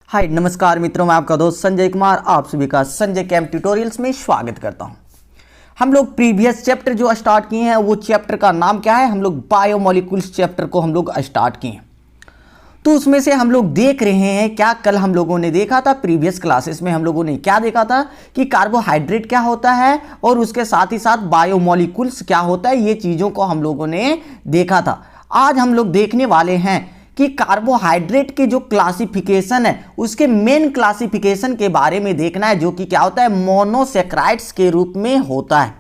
हाय नमस्कार मित्रों, मैं आपका दोस्त संजय कुमार आप सभी का संजय कैम ट्यूटोरियल्स में स्वागत करता हूं। हम लोग प्रीवियस चैप्टर जो स्टार्ट किए हैं वो चैप्टर का नाम क्या है, हम लोग बायोमोलिक्यूल्स चैप्टर को हम लोग स्टार्ट किए हैं। तो उसमें से हम लोग देख रहे हैं क्या कल हम लोगों ने देखा था प्रीवियस क्लासेस में हम लोगों ने क्या देखा था कि कार्बोहाइड्रेट क्या होता है और उसके साथ ही साथ बायोमोलिक्यूल्स क्या होता है, ये चीज़ों को हम लोगों ने देखा था। आज हम लोग देखने वाले हैं कि कार्बोहाइड्रेट के जो क्लासिफिकेशन है उसके मेन क्लासिफिकेशन के बारे में देखना है, जो कि क्या होता है मोनोसैकराइड्स के रूप में होता है।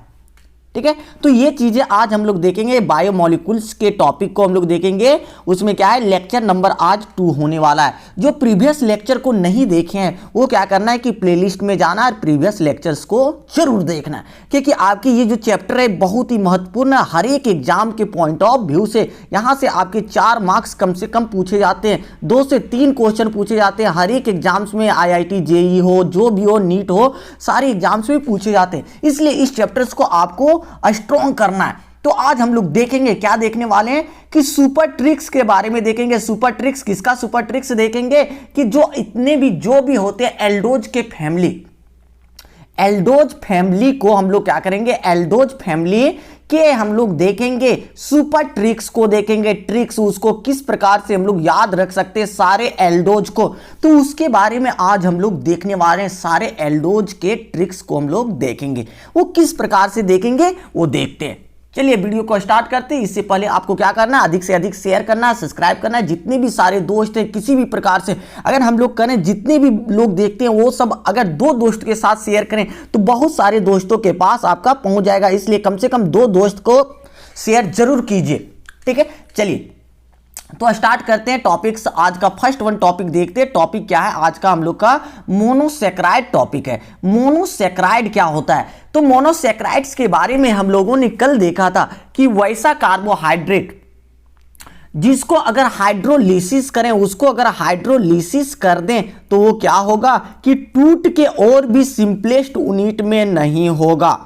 ठीक है, तो ये चीजें आज हम लोग देखेंगे। बायोमोलिक्यूल्स के टॉपिक को हम लोग देखेंगे। उसमें क्या है, लेक्चर नंबर आज 2 होने वाला है। जो प्रीवियस लेक्चर को नहीं देखे हैं वो क्या करना है कि प्लेलिस्ट में जाना और प्रीवियस लेक्चर्स को जरूर देखना है, क्योंकि आपकी ये जो चैप्टर है बहुत ही महत्वपूर्ण है। हर एक एग्जाम के पॉइंट ऑफ व्यू से यहाँ से आपके 4 मार्क्स कम से कम पूछे जाते हैं, 2 से 3 क्वेश्चन पूछे जाते हैं हर एक एग्जाम्स में। IIT JEE हो, जो भी हो, नीट हो, सारे एग्जाम्स में पूछे जाते हैं। इसलिए इस चैप्टर्स को आपको स्ट्रॉन्ग करना है। तो आज हम लोग देखेंगे, क्या देखने वाले हैं कि सुपर ट्रिक्स के बारे में देखेंगे। सुपर ट्रिक्स किसका सुपर ट्रिक्स देखेंगे कि जो इतने भी जो भी होते हैं एल्डोज के फैमिली, एल्डोज फैमिली को हम लोग क्या करेंगे, एल्डोज फैमिली के हम लोग देखेंगे सुपर ट्रिक्स को देखेंगे। ट्रिक्स उसको किस प्रकार से हम लोग याद रख सकते हैं सारे एल्डोज को, तो उसके बारे में आज हम लोग देखने वाले हैं। सारे एल्डोज के ट्रिक्स को हम लोग देखेंगे, वो किस प्रकार से देखेंगे वो देखते हैं। चलिए वीडियो को स्टार्ट करते हैं। इससे पहले आपको क्या करना है, अधिक से अधिक शेयर करना है, सब्सक्राइब करना है। जितने भी सारे दोस्त हैं किसी भी प्रकार से अगर हम लोग करें, जितने भी लोग देखते हैं वो सब अगर 2 दोस्त के साथ शेयर करें तो बहुत सारे दोस्तों के पास आपका पहुंच जाएगा। इसलिए कम से कम 2 दोस्त को शेयर जरूर कीजिए। ठीक है, चलिए तो स्टार्ट करते हैं टॉपिक्स। आज का फर्स्ट वन टॉपिक देखते हैं। टॉपिक क्या है आज का हम लोग का, मोनोसैकराइड टॉपिक है। मोनोसैकराइड क्या होता है, तो मोनोसैकराइड्स के बारे में हम लोगों ने कल देखा था कि वैसा कार्बोहाइड्रेट जिसको अगर हाइड्रोलिसिस करें, उसको अगर हाइड्रोलिसिस कर दें तो वो क्या होगा कि टूट के और भी सिंपलेस्ट यूनिट में नहीं होगा,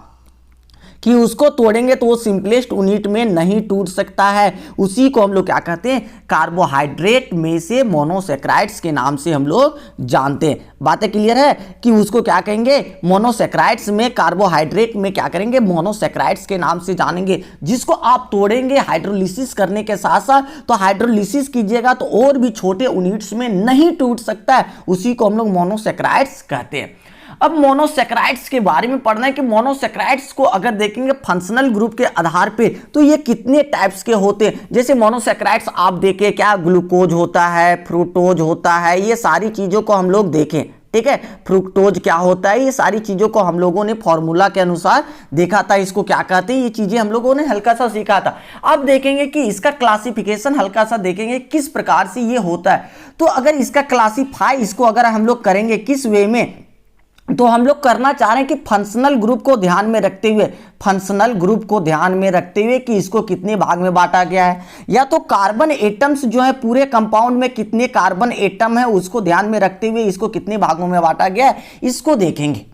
कि उसको तोड़ेंगे तो वो सिंपलेस्ट यूनिट में नहीं टूट सकता है। उसी को हम लोग क्या कहते हैं, कार्बोहाइड्रेट में से मोनोसैकराइड्स के नाम से हम लोग जानते हैं। बातें क्लियर है कि उसको क्या कहेंगे, मोनोसैकराइड्स में, कार्बोहाइड्रेट में क्या करेंगे, मोनोसैकराइड्स के नाम से जानेंगे। जिसको आप तोड़ेंगे हाइड्रोलिसिस करने के साथ साथ, तो हाइड्रोलिसिस कीजिएगा तो और भी छोटे यूनिट्स में नहीं टूट सकता है, उसी को हम लोग मोनोसैकराइड्स कहते हैं। अब मोनोसैकराइड्स के बारे में पढ़ना है कि मोनोसैकराइड्स को अगर देखेंगे फंक्शनल ग्रुप के आधार पे तो ये कितने टाइप्स के होते हैं। जैसे मोनोसैकराइड्स आप देखें, क्या ग्लूकोज होता है, फ्रूक्टोज होता है, ये सारी चीजों को हम लोग देखें। ठीक है, फ्रुक्टोज क्या होता है, ये सारी चीजों को हम लोगों ने फॉर्मूला के अनुसार देखा था। इसको क्या कहते हैं, ये चीजें हम लोगों ने हल्का सा सीखा था। अब देखेंगे कि इसका क्लासिफिकेशन हल्का सा देखेंगे किस प्रकार से ये होता है। तो अगर इसका क्लासिफाई, इसको अगर हम लोग करेंगे किस वे में, तो हम लोग करना चाह रहे हैं कि फंक्शनल ग्रुप को ध्यान में रखते हुए, फंक्शनल ग्रुप को ध्यान में रखते हुए कि इसको कितने भाग में बांटा गया है, या तो कार्बन एटम्स जो है पूरे कंपाउंड में कितने कार्बन एटम है उसको ध्यान में रखते हुए इसको कितने भागों में बांटा गया है, इसको देखेंगे।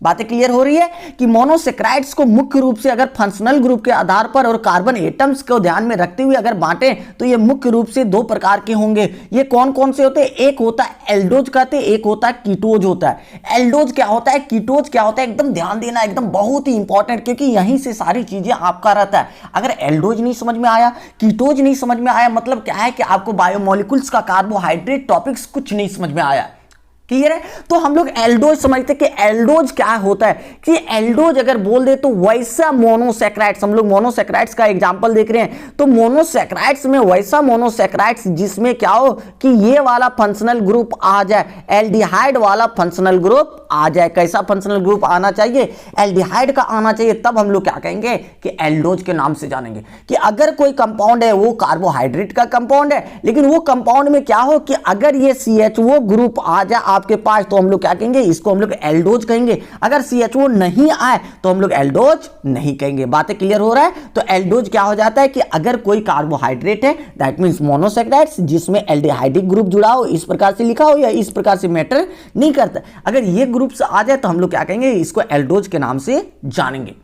बातें क्लियर हो रही है कि मोनोसैकराइड्स को मुख्य रूप से अगर फंक्शनल ग्रुप के आधार पर और कार्बन एटम्स को ध्यान में रखते हुए अगर बांटे तो ये मुख्य रूप से 2 प्रकार के होंगे। ये कौन कौन से होते हैं, एक होता है एल्डोज कहते हैं, एक होता है कीटोज होता है। एल्डोज क्या होता है, कीटोज क्या होता है, एकदम ध्यान देना, एकदम बहुत ही इंपॉर्टेंट, क्योंकि यहीं से सारी चीजें आपका रहता है। अगर एल्डोज नहीं समझ में आया, कीटोज नहीं समझ में आया, मतलब क्या है कि आपको बायोमोलिक्यूल्स का कार्बोहाइड्रेट टॉपिक्स कुछ नहीं समझ में आया। क्लियर है, तो हम लोग एल्डोज समझते कि एल्डोज क्या होता है, कि एल्डोज अगर बोल दे तो वैसा मोनोसैकराइड्स, हम लोग मोनोसैकराइड्स का एग्जांपल देख रहे हैं, तो मोनोसैकराइड्स में वैसा मोनोसैकराइड्स जिसमें क्या हो कि ये वाला फंक्शनल ग्रुप आ जाए, एल्डिहाइड वाला फंक्शनल ग्रुप आ जाए। कैसा फंक्शनल ग्रुप आना चाहिए, एल्डिहाइड का आना चाहिए। तब हम लोग क्या कहेंगे कि एल्डोज के नाम से जानेंगे। कि अगर कोई कंपाउंड है वो कार्बोहाइड्रेट का कंपाउंड है, लेकिन वो कंपाउंड में क्या हो कि अगर ये CHO ग्रुप आ जाए आपके पास, तो हम लोग क्या कहेंगे, इसको हम लोग एल्डोज कहेंगे। अगर CHO नहीं आए तो हम लोग एल्डोज नहीं कहेंगे। बातें क्लियर हो रहा है, तो एल्डोज क्या हो जाता है कि अगर कोई कार्बोहाइड्रेट है, दैट मींस मोनोसैकराइड्स जिसमें एल्डिहाइडिक ग्रुप जुड़ा हो, इस प्रकार से लिखा हो या इस प्रकार से मैटर नहीं करता। अगर ये ग्रुप से आ जाए तो हम लोग क्या कहेंगे, इसको एल्डोज के नाम से जानेंगे।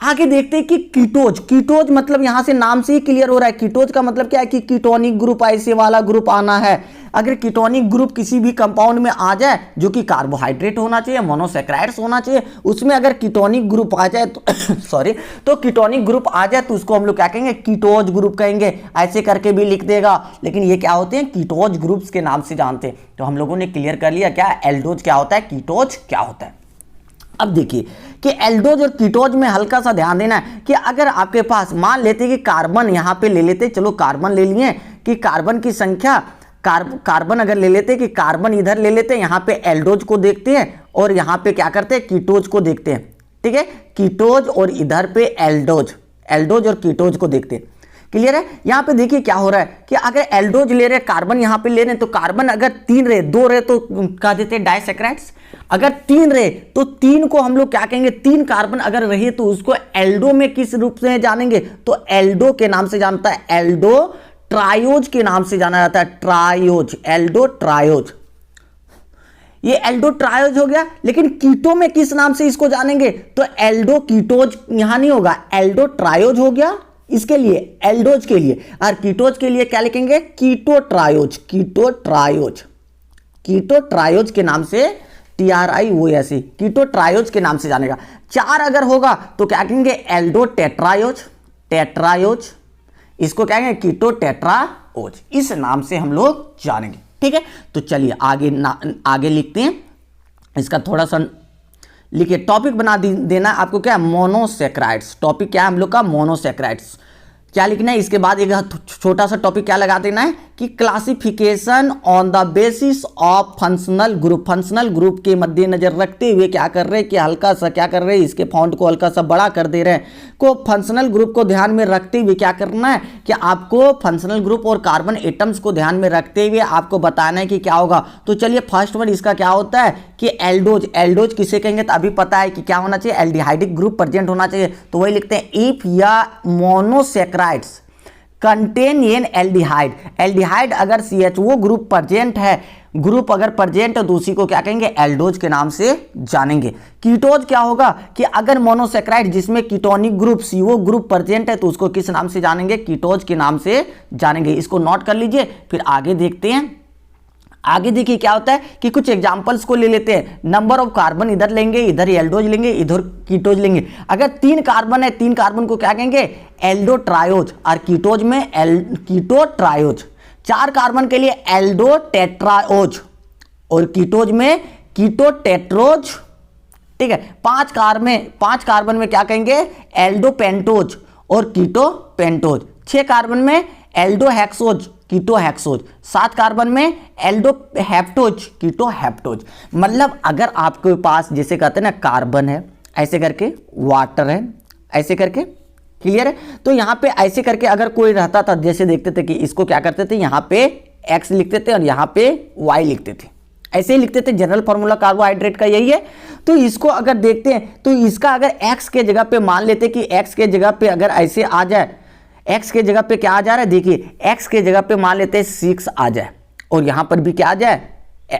आगे देखते हैं कि कीटोज, कीटोज मतलब यहां से नाम से ही क्लियर हो रहा है, कीटोज का मतलब क्या है कि कीटोनिक ग्रुप, ऐसे वाला ग्रुप आना है। अगर कीटोनिक ग्रुप किसी भी कंपाउंड में आ जाए जो कि कार्बोहाइड्रेट होना चाहिए, मोनोसैकेराइड्स होना चाहिए, उसमें अगर कीटोनिक ग्रुप आ जाए तो सॉरी, तो कीटोनिक ग्रुप आ जाए तो उसको हम लोग क्या कहेंगे, कीटोज ग्रुप कहेंगे। ऐसे करके भी लिख देगा, लेकिन ये क्या होते हैं, कीटोज ग्रुप्स के नाम से जानते हैं। तो हम लोगों ने क्लियर कर लिया क्या एल्डोज क्या होता है, कीटोज क्या होता है। अब देखिए कि एल्डोज और कीटोज में हल्का सा ध्यान देना है कि अगर आपके पास मान लेते कि कार्बन यहां पे ले लेते, चलो कार्बन ले लिए कि कार्बन की संख्या, कार्बन अगर ले लेते कि कार्बन इधर ले लेते, यहां पे एल्डोज को देखते हैं और यहां पे क्या करते हैं, कीटोज को देखते हैं। ठीक है, कीटोज और इधर पे एल्डोज, एल्डोज और कीटोज को देखते हैं। क्लियर है। यहां पे देखिए क्या हो रहा है कि अगर एल्डोज ले रहे, कार्बन यहां पे ले रहे हैं, तो कार्बन अगर 3 रहे, 2 रहे तो कह देते हैं डाइसैकेराइड्स। अगर 3 रहे तो 3 को हम लोग क्या कहेंगे, 3 कार्बन अगर रहे तो उसको एल्डो में किस रूप से जानेंगे, तो एल्डो के नाम से जानता है, एल्डो ट्रायोज के नाम से जाना जाता है, ट्रायोज, एल्डो ट्रायोज। ये एल्डो ट्रायोज हो गया। लेकिन कीटो में किस नाम से इसको जानेंगे, तो एल्डो कीटोज यहां नहीं होगा, एल्डो ट्रायोज हो गया इसके लिए, एल्डोज के लिए। और कीटोज के लिए क्या लिखेंगे, कीटो ट्रायोज, कीटो ट्रायोज, कीटो ट्रायोज के नाम से, TRIOS, कीटो ट्रायोज के नाम से जानेगा। 4 अगर होगा तो क्या कहेंगे, एल्डो टेट्रायोज, टेट्रायोज, इसको क्या कहेंगे, कीटो टेट्राओज, इस नाम से हम लोग जानेंगे। ठीक है, तो चलिए आगे लिखते हैं, इसका थोड़ा सा लिखिए, टॉपिक बना देना आपको, क्या मोनोसैकेराइड्स, टॉपिक क्या है हम लोग का, मोनोसैकेराइड्स। क्या लिखना है, इसके बाद एक छोटा सा टॉपिक क्या लगा देना है कि classification on the basis of functional group. Functional group के मद्देनजर रखते हुए क्या कर रहे हैं कि हल्का सा क्या कर रहे हैं, इसके फॉन्ट को हल्का सा बड़ा कर दे रहे हैं, को फंक्शनल ग्रुप को ध्यान में रखते हुए क्या करना है कि आपको फंक्शनल ग्रुप और कार्बन एटम्स को ध्यान में रखते हुए आपको बताना है कि क्या होगा। तो चलिए फर्स्ट वन इसका क्या होता है कि एल्डोज, एल्डोज किसे कहेंगे, तो अभी पता है कि क्या होना चाहिए, एल्डिहाइडिक ग्रुप प्रेजेंट होना चाहिए। तो वही लिखते हैं, इफ या monosaccharides contain N aldehyde, aldehyde अगर CHO ग्रुप प्रेजेंट है, ग्रुप अगर प्रेजेंट है तो उसी को क्या कहेंगे, एल्डोज के नाम से जानेंगे। कीटोज क्या होगा कि अगर मोनोसैकेराइड जिसमें ketonic group CO group present है तो उसको किस नाम से जानेंगे, कीटोज के नाम से जानेंगे। इसको नोट कर लीजिए, फिर आगे देखते हैं। आगे देखिए क्या होता है कि कुछ एग्जांपल्स को ले लेते हैं। नंबर ऑफ कार्बन इधर लेंगे, इधर एल्डोज लेंगे, इधर कीटोज लेंगे। अगर 3 कार्बन है, 3 कार्बन को क्या कहेंगे, एल्डो ट्रायोज, और कीटोज में कीटो ट्रायोज। 4 कार्बन के लिए एल्डो टेट्राओज और कीटोज में कीटो टेट्रोज। ठीक है, 5 कार्बन में क्या कहेंगे, एल्डो पेंटोज और कीटो पेंटोज। 6 कार्बन में aldo hexose, keto hexose. 7 carbon में एल्डो हेप्टोज, कीटो हेप्टोज। मतलब अगर आपके पास जैसे कहते हैं ना, कार्बन है ऐसे करके, वाटर है ऐसे करके, क्लियर है। तो यहाँ पे ऐसे करके अगर कोई रहता था, जैसे देखते थे कि इसको क्या करते थे, यहाँ पे X लिखते थे और यहाँ पे Y लिखते थे, ऐसे ही लिखते थे। जनरल फॉर्मूला कार्बोहाइड्रेट का यही है। तो इसको अगर देखते हैं तो इसका अगर X के जगह पे मान लेते कि X के जगह पे अगर ऐसे आ जाए, X के जगह पे क्या आ जा रहा है, देखिए X के जगह पे मान लेते हैं 6 आ जाए और यहां पर भी क्या आ जाए,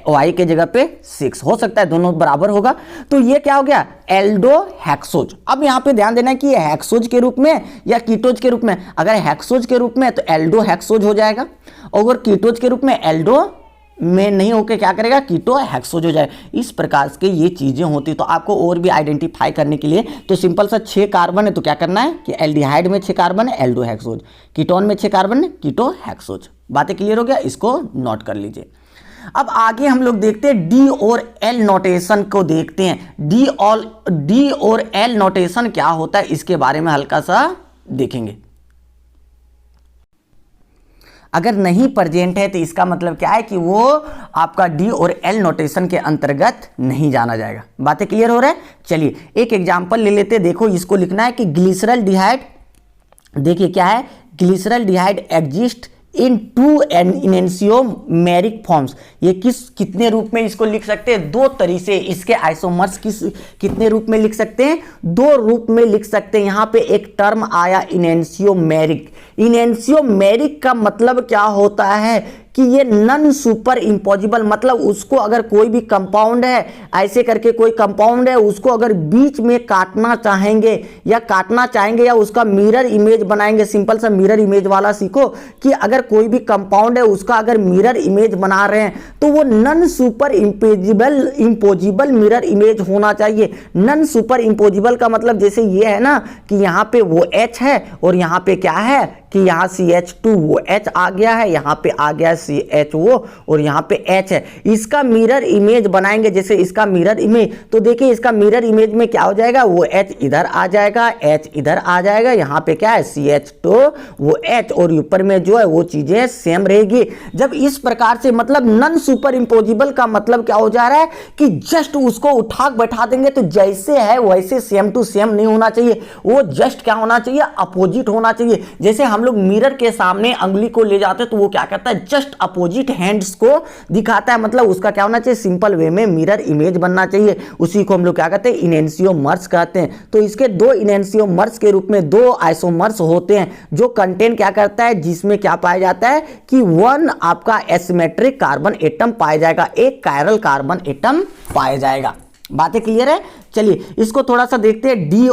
Y के जगह पे 6, हो सकता है दोनों बराबर होगा। तो ये क्या हो गया, एल्डो हेक्सोज। अब यहां पे ध्यान देना है कि ये हेक्सोज के रूप में या कीटोज के रूप में। अगर हेक्सोज के रूप में तो एल्डो हेक्सोज हो जाएगा, और अगर कीटोज के रूप में एल्डो में नहीं होकर क्या करेगा, कीटो हेक्सोज हो जाए। इस प्रकार के ये चीजें होती। तो आपको और भी आइडेंटिफाई करने के लिए तो सिंपल सा 6 कार्बन है तो क्या करना है कि एल्डिहाइड में 6 कार्बन है, एल्डो हेक्सोज। कीटोन में 6 कार्बन है, कीटो हेक्सोज। बातें क्लियर हो गया, इसको नोट कर लीजिए। अब आगे हम लोग देखते हैं D और L नोटेशन को देखते हैं। D और L नोटेशन क्या होता है इसके बारे में हल्का सा देखेंगे। अगर नहीं प्रेजेंट है तो इसका मतलब क्या है कि वो आपका D और L नोटेशन के अंतर्गत नहीं जाना जाएगा। बातें क्लियर हो रहा है। चलिए एक एग्जांपल ले लेते हैं। देखो इसको लिखना है कि ग्लिसरल्डिहाइड, देखिए क्या है, ग्लिसरल्डिहाइड एग्जिस्ट इन 2 एनेंशियोमेरिक फॉर्म्स। ये कितने रूप में इसको लिख सकते हैं, 2 तरीके से। इसके आइसोमर्स कितने रूप में लिख सकते हैं, 2 रूप में लिख सकते हैं। यहां पे एक टर्म आया इनेंशियोमेरिक। इनेंशियोमेरिक का मतलब क्या होता है कि ये नन सुपर इम्पॉसिबल, मतलब उसको अगर कोई भी कंपाउंड है, ऐसे करके कोई कंपाउंड है, उसको अगर बीच में काटना चाहेंगे या उसका मिरर इमेज बनाएंगे, सिंपल सा मिरर इमेज वाला सीखो कि अगर कोई भी कंपाउंड है उसका अगर मिरर इमेज बना रहे हैं तो वो non superimposable mirror image होना चाहिए। नन सुपर इम्पोजिबल का मतलब जैसे ये है ना कि यहाँ पे वो H है और यहाँ पे क्या है कि यहाँ CH2 वो H आ गया है, यहाँ पे आ गया CHO और यहाँ पे H है, इसका मिरर इमेज बनाएंगे। जैसे इसका मिरर इमेज, तो देखिए इसका मिरर इमेज में क्या हो जाएगा, वो H इधर आ जाएगा, H इधर आ जाएगा, यहाँ पे क्या है CH2 वो H और ऊपर में जो है वो चीजें सेम रहेगी। जब इस प्रकार से, मतलब नन सुपर इम्पोजिबल का मतलब क्या हो जा रहा है कि जस्ट उसको उठा बैठा देंगे तो जैसे है वैसे सेम टू सेम नहीं होना चाहिए, वो जस्ट क्या होना चाहिए, अपोजिट होना चाहिए। जैसे हम लोग मिरर के सामने अंगुली को ले जाते हैं तो वो क्या करता है, जस्ट अपोजिट हैंड्स को दिखाता है, मतलब उसका क्या होना चाहिए, सिंपल वे में मिरर इमेज बनना चाहिए। उसी को हम लोग क्या कहते हैं, इनेंशियोमर्स कहते हैं। तो इसके दो इनेंशियोमर्स के रूप में दो आइसोमर्स होते हैं जो कंटेंट क्या करता है, जिसमें क्या पाया जाता है कि वन आपका एसिमेट्रिक कार्बन एटम पाया जाएगा, एक कायरल कार्बन एटम पाया जाएगा। बातें क्लियर है? चलिए इसको थोड़ा सा देखते हैं। डी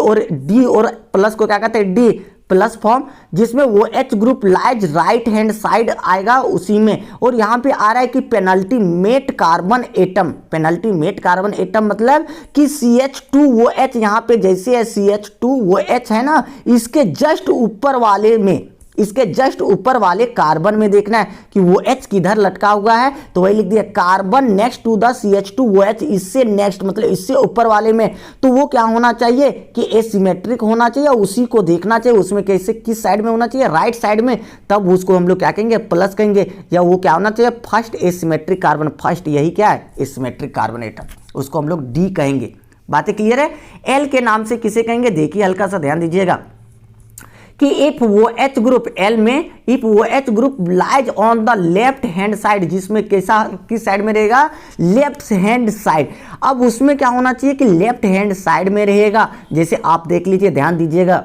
और प्लस को क्या कहते हैं, डी प्लस फॉर्म, जिसमें वो H group lies right hand side आएगा उसी में। और यहाँ पे आ रहा है कि पेनल्टीमेट कार्बन एटम मतलब कि CH2 वो H यहाँ पे जैसे है CH2 वो H है ना, इसके जस्ट ऊपर वाले कार्बन में देखना है कि वो H किधर लटका हुआ है, तो वही लिख दिया carbon next to the CH2 वो H, इससे नेक्स्ट मतलब इससे ऊपर वाले में, तो वो क्या होना चाहिए कि एसिमेट्रिक होना चाहिए, उसी को देखना चाहिए उसमें कैसे किस साइड में होना चाहिए, राइट साइड में, तब उसको हम लोग क्या कहेंगे, प्लस कहेंगे। या वो क्या होना चाहिए, फर्स्ट एसिमेट्रिक कार्बन, फर्स्ट यही क्या है, एसिमेट्रिक कार्बन एटम, उसको हम लोग डी कहेंगे। बातें क्लियर है? एल के नाम से किसे कहेंगे, देखिए हल्का सा ध्यान दीजिएगा कि इफ वो H ग्रुप एल में, इफ वो H group lies on the left hand side, जिसमें कैसा किस साइड में रहेगा, लेफ्ट हैंड साइड। अब उसमें क्या होना चाहिए कि लेफ्ट हैंड साइड में रहेगा। जैसे आप देख लीजिए, ध्यान दीजिएगा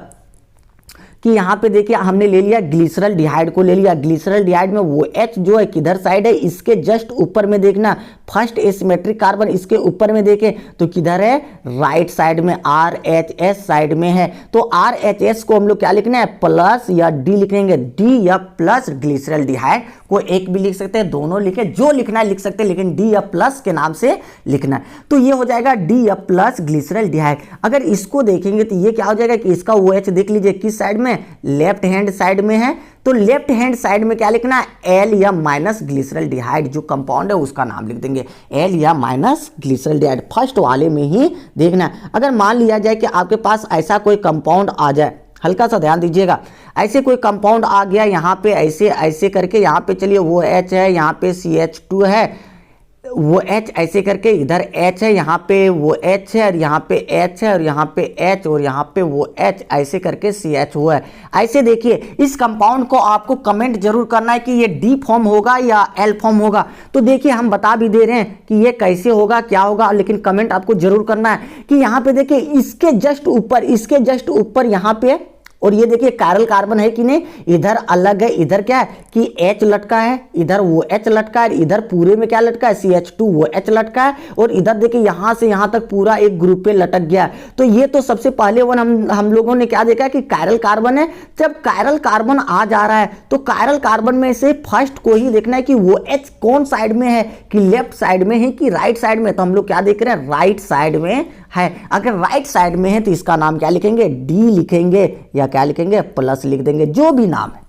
कि यहाँ पे देखिए हमने ले लिया ग्लिसरल डिहाइड को ले लिया, ग्लिसरल डिहाइड में वो H जो है किधर साइड है, इसके जस्ट ऊपर में देखना, फर्स्ट एसिमेट्रिक कार्बन इसके ऊपर में देखें तो किधर है, राइट साइड में, RHS साइड में है। तो RHS को हम लोग क्या लिखना है, प्लस या डी लिखेंगे, डी या प्लस ग्लिसरल डिहाइड को एक भी लिख सकते हैं, दोनों लिखे, जो लिखना है लिख सकते हैं, लेकिन डी या प्लस के नाम से लिखना है। तो ये हो जाएगा डी या प्लस ग्लिसरल डिहाइड। अगर इसको देखेंगे तो ये क्या हो जाएगा कि इसका वो H देख लीजिए किस साइड में, लेफ्ट हैंड साइड में है, तो लेफ्ट हैंड साइड में क्या लिखना है, एल या माइनस ग्लिसरल डिहाइड, जो कंपाउंड है उसका नाम लिख देंगे, एल या माइनस ग्लिसरल डिहाइड, फर्स्ट वाले में ही देखना है। अगर मान लिया जाए कि आपके पास ऐसा कोई कंपाउंड आ जाए, हल्का सा ध्यान दीजिएगा, ऐसे कोई कंपाउंड आ गया यहाँ पे ऐसे करके, यहाँ पे चलिए वो H है, यहाँ पे CH2 है, वो H ऐसे करके, इधर H है, यहाँ पे वो H है और यहाँ पे H है और यहाँ पे H और यहाँ पे वो H, ऐसे करके CH है। ऐसे देखिए इस कंपाउंड को आपको कमेंट जरूर करना है कि ये D फॉर्म होगा या L फॉर्म होगा। तो देखिए हम बता भी दे रहे हैं कि ये कैसे होगा क्या होगा, लेकिन कमेंट आपको जरूर करना है कि यहाँ पे देखिए इसके जस्ट ऊपर यहाँ पे, और ये देखिए कायरल कार्बन है कि नहीं, इधर अलग है, इधर क्या है कि H लटका है, इधर वो H लटका है, इधर पूरे में क्या लटका है, CH2 वो H लटका है, और इधर देखिए यहां से यहां तक पूरा एक ग्रुप पे लटक गया है। तो ये तो सबसे पहले वन हम लोगों ने क्या देखा कि कायरल कार्बन है। जब कायरल कार्बन आ जा रहा है तो कायरल कार्बन में से फर्स्ट को ही देखना है कि वो H कौन साइड में है, कि लेफ्ट साइड में है कि राइट साइड में। तो हम लोग क्या देख रहे हैं, राइट साइड में है। अगर राइट साइड में है तो इसका नाम क्या लिखेंगे, डी लिखेंगे या क्या लिखेंगे, प्लस लिख देंगे, जो भी नाम है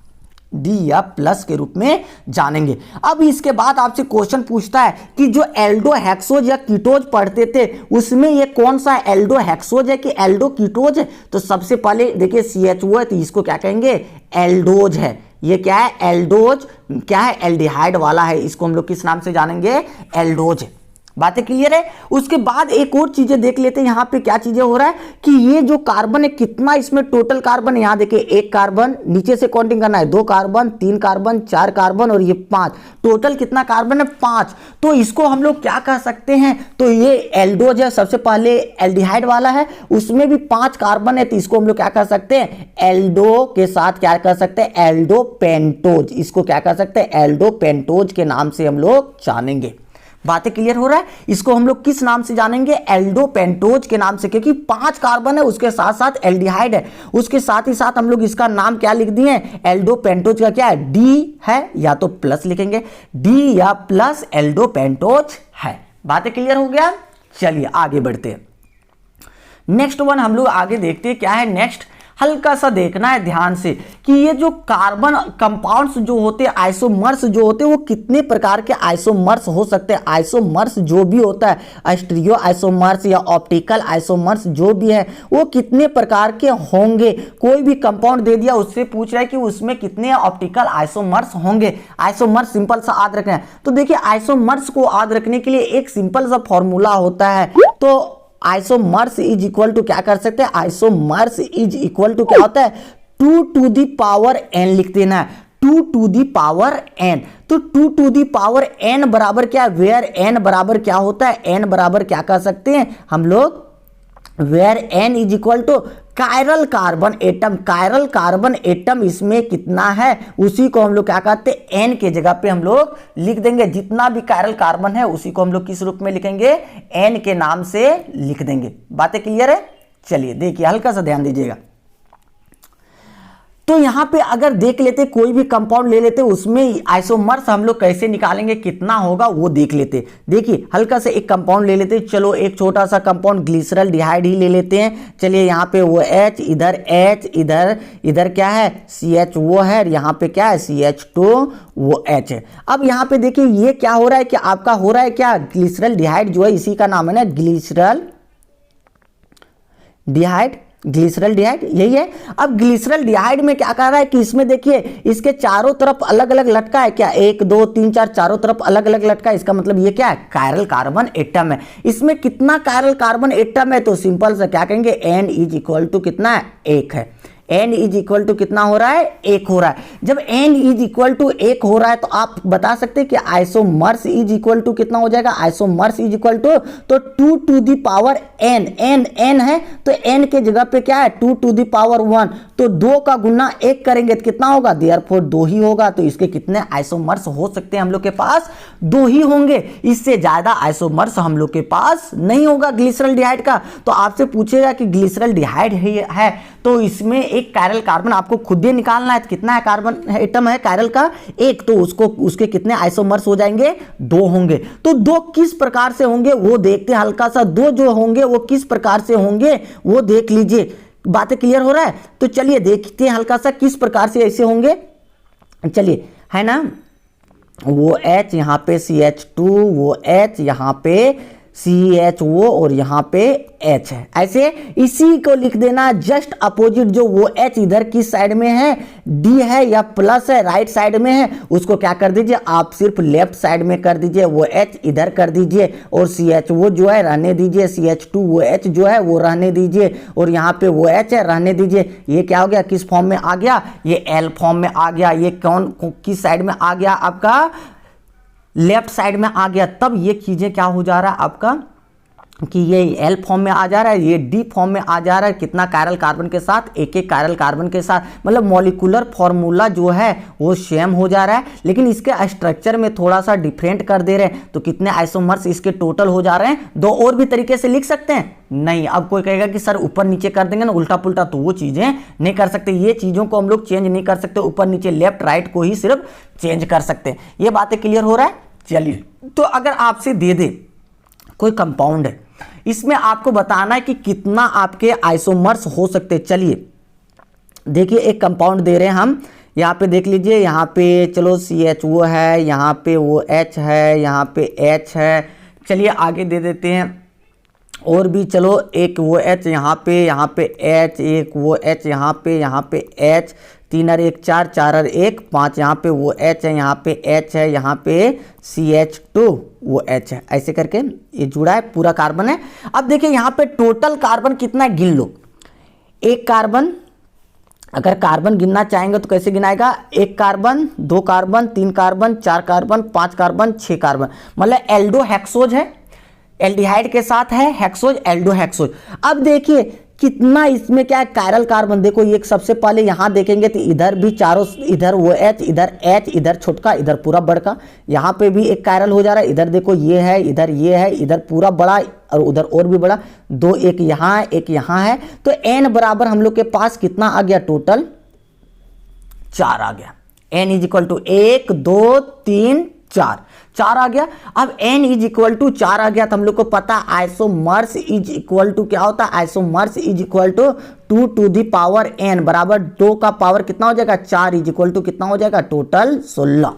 डी या प्लस के रूप में जानेंगे। अब इसके बाद आपसे क्वेश्चन पूछता है कि जो एल्डो हेक्सोज या कीटोज पढ़ते थे उसमें ये कौन सा एल्डो हेक्सोज है कि एल्डो कीटोज है। तो सबसे पहले देखिए CHO है तो इसको क्या कहेंगे, एल्डोज है। ये क्या है, एल्डोज क्या है, एल्डिहाइड वाला है, इसको हम लोग किस नाम से जानेंगे, एल्डोज। बातें क्लियर है। उसके बाद एक और चीजें देख लेते हैं यहाँ पे क्या चीजें हो रहा है कि ये जो कार्बन है कितना इसमें टोटल कार्बन है। यहाँ देखिए एक कार्बन, नीचे से काउंटिंग करना है, 2 कार्बन, 3 कार्बन, 4 कार्बन और ये 5, टोटल कितना कार्बन है 5। तो इसको हम लोग क्या कह सकते हैं, तो ये एल्डोज है, सबसे पहले एल्डिहाइड वाला है, उसमें भी 5 कार्बन है, तो इसको हम लोग क्या कह सकते हैं, एल्डो के साथ क्या कर सकते हैं, एल्डो पेंटोज। इसको क्या कर सकते हैं, एल्डो पेंटोज के नाम से हम लोग जानेंगे। बातें क्लियर हो रहा है। इसको हम लोग किस नाम से जानेंगे, एल्डो पेंटोज के नाम से, क्योंकि 5 कार्बन है, उसके साथ साथ एल्डिहाइड है, उसके साथ ही साथ हम लोग इसका नाम क्या लिख दिए, एल्डो पेंटोज का क्या है, डी है, या तो प्लस लिखेंगे, डी या प्लस एल्डो पेंटोज है। बातें क्लियर हो गया। चलिए आगे बढ़ते हैं। नेक्स्ट वन हम लोग आगे देखते हैं क्या है। नेक्स्ट हल्का सा देखना है ध्यान से कि ये जो कार्बन कंपाउंड्स जो होते हैं, आइसोमर्स जो होते हैं, वो कितने प्रकार के आइसोमर्स हो सकते हैं। आइसोमर्स जो भी होता है, स्टीरियो आइसोमर्स या ऑप्टिकल आइसोमर्स जो भी है, वो कितने प्रकार के होंगे। कोई भी कंपाउंड दे दिया, उससे पूछ रहा है कि उसमें कितने ऑप्टिकल आइसोमर्स होंगे। आइसोमर्स सिंपल सा याद रखना है। तो देखिए आइसोमर्स को याद रखने के लिए एक सिंपल सा फॉर्मूला होता है। तो आइसोमर्स इज इक्वल टू क्या कर सकते हैं, आइसोमर्स इज इक्वल टू क्या होता है, 2 टू द पावर n लिख देना है, 2 टू द पावर n। तो 2 टू द पावर n बराबर क्या है, वेयर n बराबर क्या होता है, n बराबर क्या कर सकते हैं हम लोग, where n is equal to chiral carbon atom. Chiral carbon atom इसमें कितना है, उसी को हम लोग क्या कहते हैं, n के जगह पे हम लोग लिख देंगे। जितना भी कायरल कार्बन है उसी को हम लोग किस रूप में लिखेंगे, n के नाम से लिख देंगे। बातें क्लियर है। चलिए देखिए हल्का सा ध्यान दीजिएगा। तो यहां पे अगर देख लेते, कोई भी कंपाउंड ले लेते, उसमें आइसोमर्स हम लोग कैसे निकालेंगे, कितना होगा वो देख लेते। देखिए हल्का से एक कंपाउंड ले लेते, चलो एक छोटा सा कंपाउंड ग्लिसरल डिहाइड ही ले लेते हैं। चलिए यहाँ पे वो H, इधर H, इधर क्या है CH वो है, यहाँ पे क्या है CH2 वो H है। अब यहाँ पे देखिए ये क्या हो रहा है कि आपका हो रहा है क्या, ग्लिसरल डिहाइड जो है इसी का नाम है ना ग्लिसरल डिहाइड, ग्लिसरल डिहाइड यही है। अब ग्लिसरल डिहाइड में क्या कर रहा है कि इसमें देखिए इसके चारों तरफ अलग अलग लटका है, क्या 1 2 3 4 चारों तरफ अलग अलग लटका है। इसका मतलब ये क्या है, कायरल कार्बन एटम है। इसमें कितना कायरल कार्बन एटम है, तो सिंपल से क्या कहेंगे, n इज इक्वल टू कितना है, 1 है। n इज इक्वल टू कितना हो रहा है, 1 हो रहा है। जब n इज इक्वल टू 1 हो रहा है तो आप बता सकते हैं कि आइसोमर्स इज इक्वल टू कितना हो जाएगा, आइसोमर्स इज इक्वल टू, तो 2 to the power n, n है तो n के जगह पे क्या है 2 टू द पावर 1, तो 2 का गुना 1 करेंगे तो कितना होगा, देयरफॉर 2 ही होगा। तो इसके कितने आइसोमर्स हो सकते हैं हम लोग के पास, 2 ही होंगे। इससे ज्यादा आइसोमर्स हम लोग के पास नहीं होगा ग्लिसरल डिहाइड का। तो आपसे पूछेगा कि ग्लिसरल डिहाइड है तो इसमें एक कायरल कार्बन आपको खुद ही निकालना है, तो कितना है कार्बन एटम है कायरल का, 1, तो उसके कितने आइसोमर्स हो जाएंगे, 2 होंगे। तो 2 किस प्रकार से होंगे वो देखते हैं हल्का सा। 2 जो होंगे वो किस प्रकार से होंगे वो देख लीजिए। बातें क्लियर हो रहा है। तो चलिए देखते हैं हल्का सा किस प्रकार से ऐसे होंगे। चलिए है ना, वो H यहाँ पे CH2 वो H यहाँ पे CHO और यहाँ पे H है। ऐसे इसी को लिख देना जस्ट अपोजिट, जो वो H इधर की साइड में है, D है या प्लस है राइट साइड में है, उसको क्या कर दीजिए आप सिर्फ लेफ्ट साइड में कर दीजिए, वो H इधर कर दीजिए और CHO जो है रहने दीजिए, CH2 वो H जो है वो रहने दीजिए और यहाँ पे वो H है रहने दीजिए। ये क्या हो गया, किस फॉर्म में आ गया, ये L फॉर्म में आ गया। ये कौन किस साइड में आ गया, आपका लेफ्ट साइड में आ गया। तब ये चीजें क्या हो जा रहा है आपका कि ये L फॉर्म में आ जा रहा है, ये D फॉर्म में आ जा रहा है। कितना कायरल कार्बन के साथ, एक कायरल कार्बन के साथ, मतलब मॉलिक्यूलर फॉर्मूला जो है वो सेम हो जा रहा है, लेकिन इसके स्ट्रक्चर में थोड़ा सा डिफरेंट कर दे रहे हैं। तो कितने आइसोमर्स इसके टोटल हो जा रहे हैं, 2 और भी तरीके से लिख सकते हैं नहीं। अब कोई कहेगा कि सर ऊपर नीचे कर देंगे ना उल्टा पुल्टा, तो वो चीजें नहीं कर सकते। ये चीजों को हम लोग चेंज नहीं कर सकते, ऊपर नीचे लेफ्ट राइट को ही सिर्फ चेंज कर सकते हैं। ये बातें क्लियर हो रहा है। चलिए, तो अगर आपसे दे दे कोई कंपाउंड है, इसमें आपको बताना है कि कितना आपके आइसोमर्स हो सकते हैं। चलिए देखिए एक कंपाउंड दे रहे हैं हम, यहाँ पे देख लीजिए, यहाँ पे चलो CHO है, यहाँ पे वो H है, यहाँ पे H है। चलिए आगे दे देते हैं और भी, चलो एक वो H यहाँ पे H, एक वो H यहाँ पे H। 3 और 1 4, 4 और 1 5, यहाँ पे वो H है, यहाँ पे H है, यहाँ पे CH2 वो H है, ऐसे करके ये जुड़ा है, पूरा कार्बन है। अब देखिए यहाँ पे टोटल कार्बन कितना है गिन लो। एक कार्बन, अगर कार्बन गिनना चाहेंगे तो कैसे गिनाएगा, 1 carbon, 2 carbon, 3 carbon, 4 carbon, 5 carbon, 6 carbon, मतलब एल्डोहेक्सोज है, एल्डिहाइड के साथ है हेक्सोज, एल्डोहेक्सोज। अब देखिए कितना इसमें क्या है, कायरल कार्बन। देखो ये सबसे पहले यहां देखेंगे तो इधर भी चारों, इधर वो H, इधर H, इधर छोटका, इधर पूरा बड़का, यहाँ पे भी एक कायरल हो जा रहा है। इधर देखो ये है, इधर ये है, इधर पूरा बड़ा और उधर और भी बड़ा, 2 एक यहाँ है, एक यहाँ है। तो N बराबर हम लोग के पास कितना आ गया, टोटल 4 आ गया। N इज इक्वल टू 1 2 3 4 आ गया। अब N इज इक्वल टू 4 आ गया तो हम लोग को पता आइसोमर्स इज इक्वल टू क्या होता है, isomers is equal to 2 to the power N बराबर 2 का पावर कितना हो जाएगा 4 इज इक्वल टू कितना हो जाएगा, टोटल 16।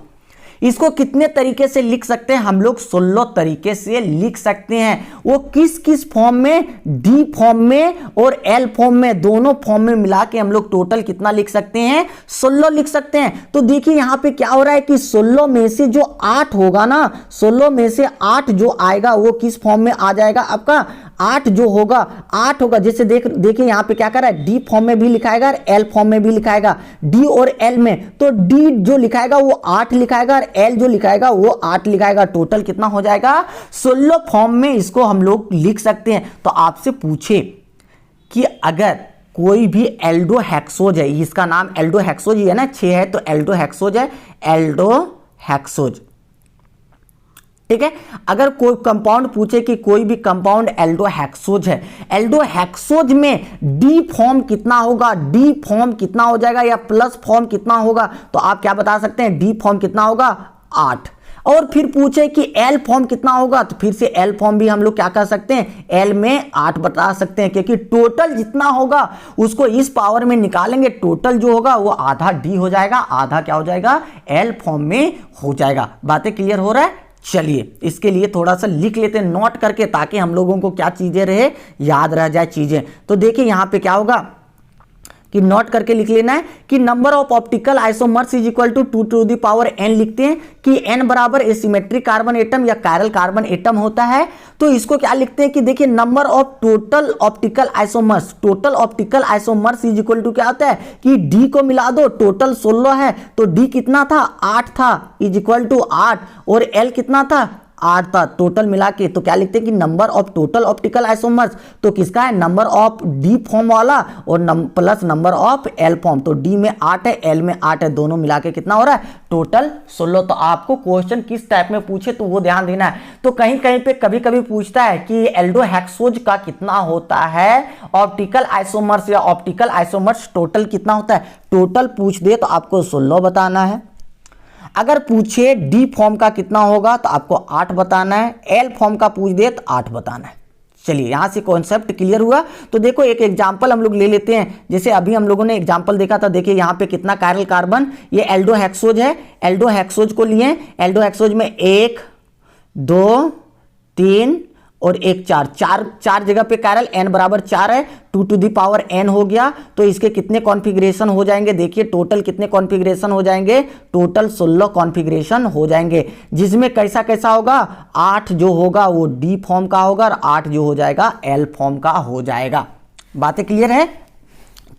इसको कितने तरीके से लिख सकते हैं हम लोग, 16 तरीके से लिख सकते हैं। वो किस किस फॉर्म में, डी फॉर्म में और एल फॉर्म में, दोनों फॉर्म में मिला के हम लोग टोटल कितना लिख सकते हैं, 16 लिख सकते हैं। तो देखिए यहां पे क्या हो रहा है कि 16 में से जो 8 होगा ना, 16 में से 8 जो आएगा वो किस फॉर्म में आ जाएगा आपका, 8 जो होगा 8 होगा। जैसे देखिए यहां पे क्या कर रहा है, डी फॉर्म में भी लिखाएगा और एल फॉर्म में भी लिखाएगा, डी और एल में। तो डी जो लिखाएगा वो 8 लिखाएगा और एल जो लिखाएगा वो 8 लिखाएगा। टोटल कितना हो जाएगा, 16 फॉर्म में इसको हम लोग लिख सकते हैं। तो आपसे पूछे कि अगर कोई भी एल्डोहेक्सोज है, इसका नाम एल्डोहेक्सोज ही है ना, 6 है तो एल्डोहेक्सोज है, एल्डोहेक्सोज, ठीक है। अगर कोई कंपाउंड पूछे कि कोई भी कंपाउंड एल्डोहेक्सोज है, एल्डोहेक्सोज में डी फॉर्म कितना होगा, डी फॉर्म कितना हो जाएगा या प्लस फॉर्म कितना होगा, तो आप क्या बता सकते हैं, डी फॉर्म कितना होगा 8। और फिर पूछे कि एल फॉर्म कितना होगा, तो फिर से एल फॉर्म भी हम लोग क्या कर सकते हैं, एल में 8 बता सकते हैं, क्योंकि टोटल जितना होगा उसको इस पावर में निकालेंगे, टोटल जो होगा वो आधा डी हो जाएगा, आधा क्या हो जाएगा, एल फॉर्म में हो जाएगा। बातें क्लियर हो रहा है। चलिए इसके लिए थोड़ा सा लिख लेते हैं नोट करके, ताकि हम लोगों को क्या चीजें रहे, याद रह जाए चीजें। तो देखिए यहां पे क्या होगा कि नोट करके लिख लेना है कि number of optical isomers is equal to 2 to the power n। लिखते हैं कि n बराबर एसिमेट्रिक कार्बन एटम या कायरल कार्बन एटम होता है। तो इसको क्या लिखते हैं कि देखिए number of total optical isomers, total optical isomers is equal to क्या होता है कि d को मिला दो, टोटल 16 है तो d कितना था 8 था, इज इक्वल टू 8, और l कितना था 8 था, टोटल मिला के। तो क्या लिखते हैं कि number of total optical isomers, तो किसका है, नंबर ऑफ डी फॉर्म वाला और plus number of L form. तो डी में 8 है, एल में 8 है, दोनों मिला के कितना हो रहा है, टोटल 16। तो आपको क्वेश्चन किस टाइप में पूछे तो वो ध्यान देना है। तो कहीं कहीं पे कभी कभी पूछता है कि एल्डोहेक्सोज का कितना होता है ऑप्टिकल आइसोमर्स, या ऑप्टिकल आइसोमर्स टोटल कितना होता है, टोटल पूछ दे तो आपको 16 बताना है। अगर पूछे डी फॉर्म का कितना होगा तो आपको 8 बताना है, एल फॉर्म का पूछ दे तो 8 बताना है। चलिए यहां से कॉन्सेप्ट क्लियर हुआ। तो देखो एक एग्जांपल हम लोग ले लेते हैं, जैसे अभी हम लोगों ने एग्जांपल देखा था। देखिए यहां पे कितना कायरल कार्बन, ये एल्डोहेक्सोज है, एल्डोहेक्सोज को लिए, एल्डोहेक्सोज में 1 2 3 और 1 4 जगह पे कायरल, n बराबर 4 है, 2 टू दी पावर n हो गया। तो इसके कितने कॉन्फ़िगरेशन हो जाएंगे, देखिए टोटल कितने कॉन्फ़िगरेशन हो जाएंगे, टोटल 16 कॉन्फ़िगरेशन हो जाएंगे, जिसमें कैसा कैसा होगा, 8 जो होगा वो डी फॉर्म का होगा और 8 जो हो जाएगा एल फॉर्म का हो जाएगा। बातें क्लियर है।